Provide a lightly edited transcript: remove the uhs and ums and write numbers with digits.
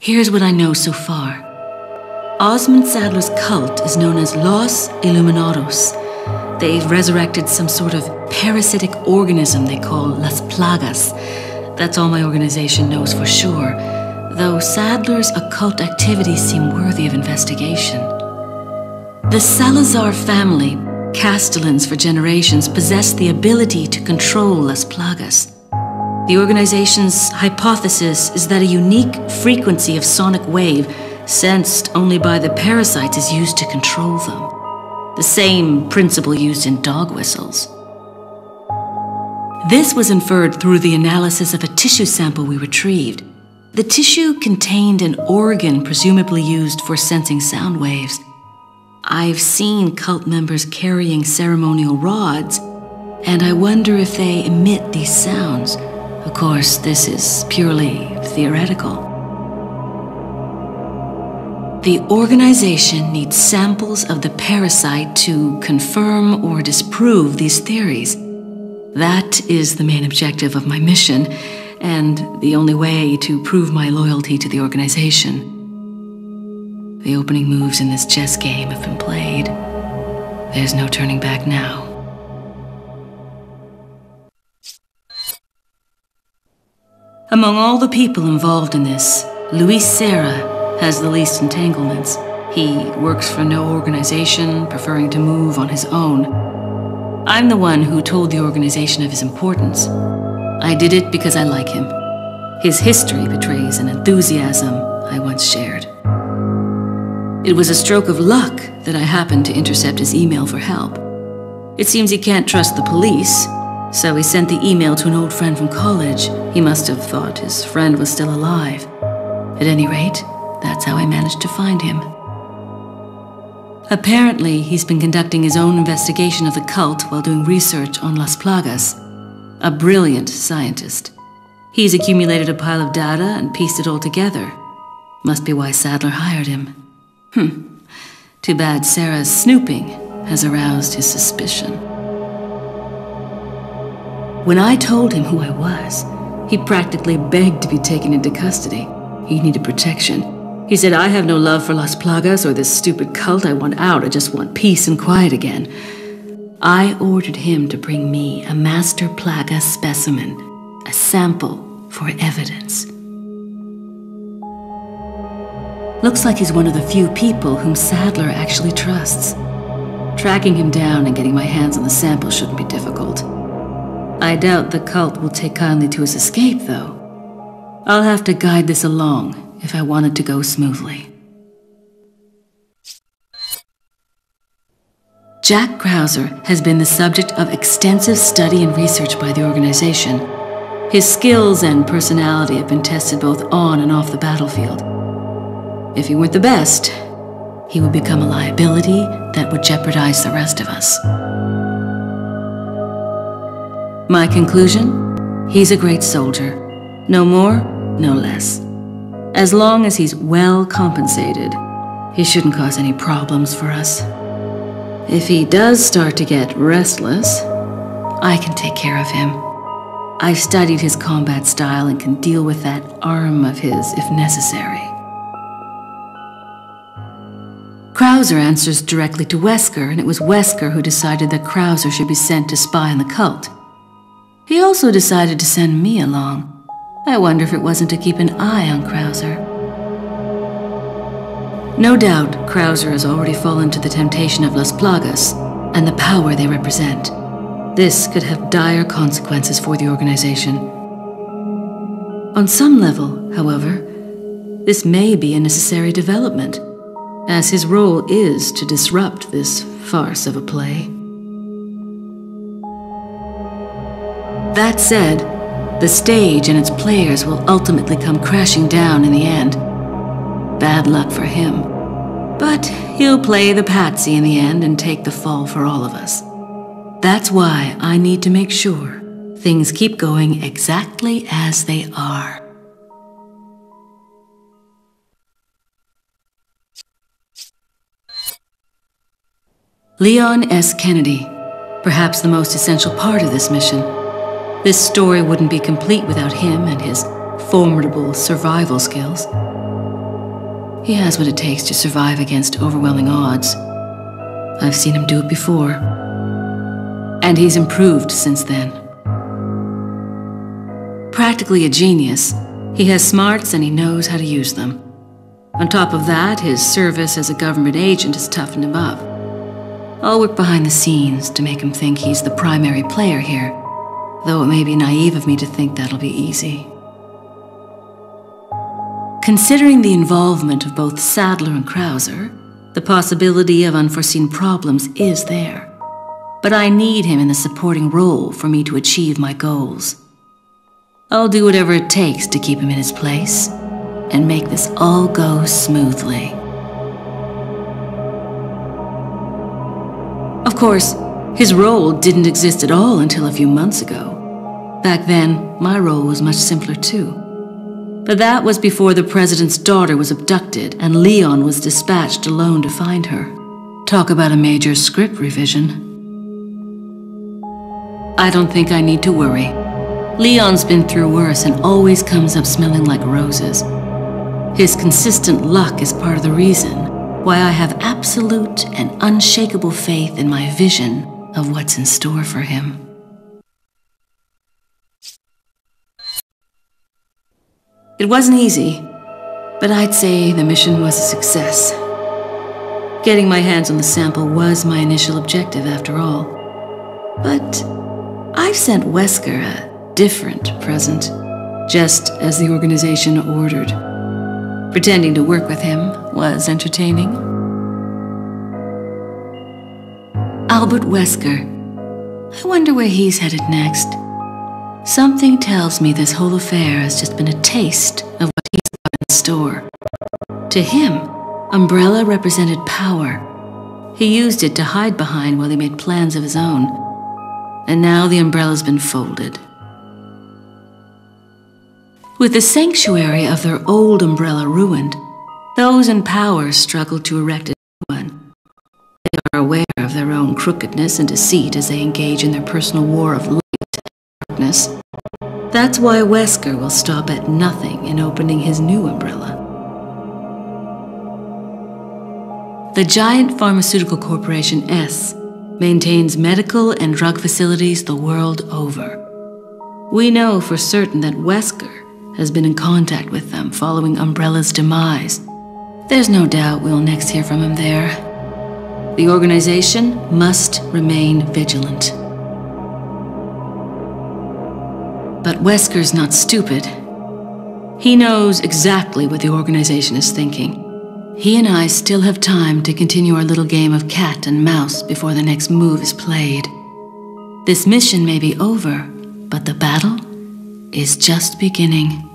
Here's what I know so far. Osmond Sadler's cult is known as Los Illuminados. They've resurrected some sort of parasitic organism they call Las Plagas. That's all my organization knows for sure, though Sadler's occult activities seem worthy of investigation. The Salazar family, castellans for generations, possess the ability to control Las Plagas. The organization's hypothesis is that a unique frequency of sonic wave, sensed only by the parasites, is used to control them. The same principle used in dog whistles. This was inferred through the analysis of a tissue sample we retrieved. The tissue contained an organ presumably used for sensing sound waves. I've seen cult members carrying ceremonial rods, and I wonder if they emit these sounds. Of course, this is purely theoretical. The organization needs samples of the parasite to confirm or disprove these theories. That is the main objective of my mission, and the only way to prove my loyalty to the organization. The opening moves in this chess game have been played. There's no turning back now. Among all the people involved in this, Luis Serra has the least entanglements. He works for no organization, preferring to move on his own. I'm the one who told the organization of his importance. I did it because I like him. His history betrays an enthusiasm I once shared. It was a stroke of luck that I happened to intercept his email for help. It seems he can't trust the police, so he sent the email to an old friend from college. He must have thought his friend was still alive. At any rate, that's how I managed to find him. Apparently, he's been conducting his own investigation of the cult while doing research on Las Plagas. A brilliant scientist. He's accumulated a pile of data and pieced it all together. Must be why Sadler hired him. Too bad Serra's snooping has aroused his suspicion. When I told him who I was, he practically begged to be taken into custody. He needed protection. He said, "I have no love for Las Plagas or this stupid cult. I want out. I just want peace and quiet again." I ordered him to bring me a master Plaga specimen, a sample for evidence. Looks like he's one of the few people whom Sadler actually trusts. Tracking him down and getting my hands on the sample shouldn't be difficult. I doubt the cult will take kindly to his escape, though. I'll have to guide this along if I want it to go smoothly. Jack Krauser has been the subject of extensive study and research by the organization. His skills and personality have been tested both on and off the battlefield. If he weren't the best, he would become a liability that would jeopardize the rest of us. My conclusion? He's a great soldier. No more, no less. As long as he's well compensated, he shouldn't cause any problems for us. If he does start to get restless, I can take care of him. I've studied his combat style and can deal with that arm of his if necessary. Krauser answers directly to Wesker, and it was Wesker who decided that Krauser should be sent to spy on the cult. He also decided to send me along. I wonder if it wasn't to keep an eye on Krauser. No doubt, Krauser has already fallen to the temptation of Las Plagas and the power they represent. This could have dire consequences for the organization. On some level, however, this may be a necessary development, as his role is to disrupt this farce of a play. That said, the stage and its players will ultimately come crashing down in the end. Bad luck for him. But he'll play the patsy in the end and take the fall for all of us. That's why I need to make sure things keep going exactly as they are. Leon S. Kennedy, perhaps the most essential part of this mission. This story wouldn't be complete without him and his formidable survival skills. He has what it takes to survive against overwhelming odds. I've seen him do it before. And he's improved since then. Practically a genius, he has smarts and he knows how to use them. On top of that, his service as a government agent has toughened him up. I'll work behind the scenes to make him think he's the primary player here, though it may be naive of me to think that'll be easy. Considering the involvement of both Sadler and Krauser, the possibility of unforeseen problems is there. But I need him in the supporting role for me to achieve my goals. I'll do whatever it takes to keep him in his place and make this all go smoothly. Of course, his role didn't exist at all until a few months ago. Back then, my role was much simpler too. But that was before the president's daughter was abducted and Leon was dispatched alone to find her. Talk about a major script revision. I don't think I need to worry. Leon's been through worse and always comes up smelling like roses. His consistent luck is part of the reason why I have absolute and unshakable faith in my vision of what's in store for him. It wasn't easy, but I'd say the mission was a success. Getting my hands on the sample was my initial objective after all. But I've sent Wesker a different present, just as the organization ordered. Pretending to work with him was entertaining. Albert Wesker. I wonder where he's headed next. Something tells me this whole affair has just been a taste of what he's got in store. To him, Umbrella represented power. He used it to hide behind while he made plans of his own. And now the umbrella's been folded. With the sanctuary of their old umbrella ruined, those in power struggle to erect a new one. They are aware of their own crookedness and deceit as they engage in their personal war of light and darkness. That's why Wesker will stop at nothing in opening his new umbrella. The giant pharmaceutical corporation S maintains medical and drug facilities the world over. We know for certain that Wesker has been in contact with them following Umbrella's demise. There's no doubt we'll next hear from him there. The organization must remain vigilant. But Wesker's not stupid. He knows exactly what the organization is thinking. He and I still have time to continue our little game of cat and mouse before the next move is played. This mission may be over, but the battle is just beginning.